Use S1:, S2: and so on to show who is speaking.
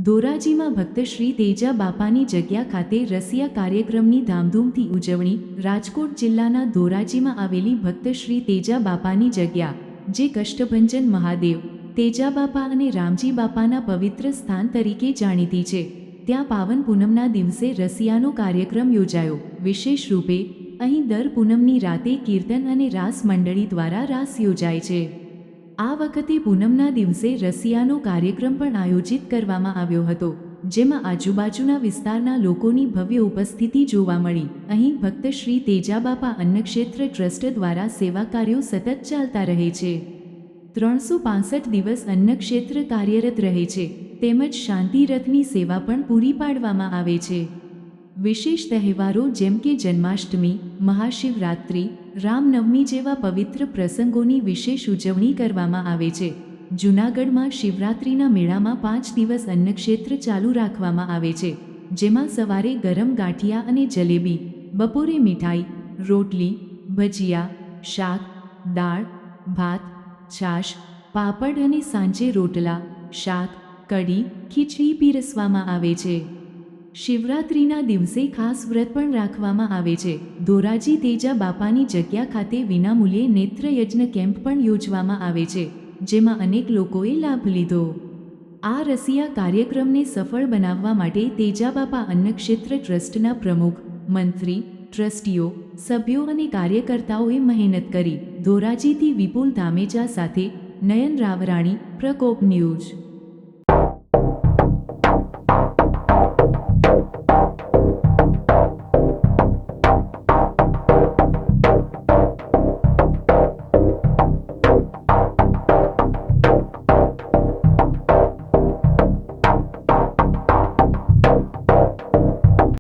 S1: ધોરાજીમાં ભક્ત શ્રી તેજા બાપાની જગ્યા ખાતે રસિયા કાર્યક્રમની ધામધૂમથી ઉજવણી। રાજકોટ જિલ્લાના ધોરાજીમાં આવેલી ભક્ત શ્રી તેજા બાપાની જગ્યા, જે કષ્ટભંજન મહાદેવ, તેજા બાપા અને રામજી બાપાના પવિત્ર સ્થાન તરીકે જાણીતી છે, ત્યાં પાવન પૂનમના દિવસે રસિયાનો કાર્યક્રમ યોજાયો। વિશેષ રૂપે અહીં દર પૂનમની રાતે કીર્તન અને રાસ મંડળી દ્વારા રાસ યોજાય છે। આ વખતે પૂનમના દિવસે રસિયાનો કાર્યક્રમ પણ આયોજિત કરવામાં આવ્યો હતો, જેમાં આજુબાજુના વિસ્તારના લોકોની ભવ્ય ઉપસ્થિતિ જોવા મળી। અહીં ભક્ત શ્રી તેજા બાપા અન્નક્ષેત્ર ટ્રસ્ટ દ્વારા સેવા કાર્યો સતત ચાલતા રહે છે। 365 દિવસ અન્નક્ષેત્ર કાર્યરત રહે છે, તેમજ શાંતિ રથની સેવા પણ પૂરી પાડવામાં આવે છે। વિશેષ તહેવારો જેમ કે જન્માષ્ટમી, મહાશિવરાત્રિ, રામનવમી જેવા પવિત્ર પ્રસંગોની વિશેષ ઉજવણી કરવામાં આવે છે। જૂનાગઢમાં શિવરાત્રિના મેળામાં 5 દિવસ અન્નક્ષેત્ર ચાલુ રાખવામાં આવે છે, જેમાં સવારે ગરમ ગાંઠિયા અને જલેબી, બપોરે મીઠાઈ, રોટલી, ભજીયા, શાક, દાળ, ભાત, છાશ, પાપડ અને સાંજે રોટલા, શાક, કઢી, ખીચડી પીરસવામાં આવે છે। શિવરાત્રિના દિવસે ખાસ વ્રત પણ રાખવામાં આવે છે। ધોરાજી તેજા બાપાની જગ્યા ખાતે વિનામૂલ્યે નેત્રયજ્ઞ કેમ્પ પણ યોજવામાં આવે છે, જેમાં અનેક લોકોએ લાભ લીધો। આ રસિયા કાર્યક્રમને સફળ બનાવવા માટે તેજા બાપા અન્નક્ષેત્ર ટ્રસ્ટના પ્રમુખ, મંત્રી, ટ્રસ્ટીઓ, સભ્યો અને કાર્યકર્તાઓએ મહેનત કરી। ધોરાજીથી વિપુલ ધામેચા સાથે નયન રાવરાણી, પ્રકોપ ન્યૂઝ।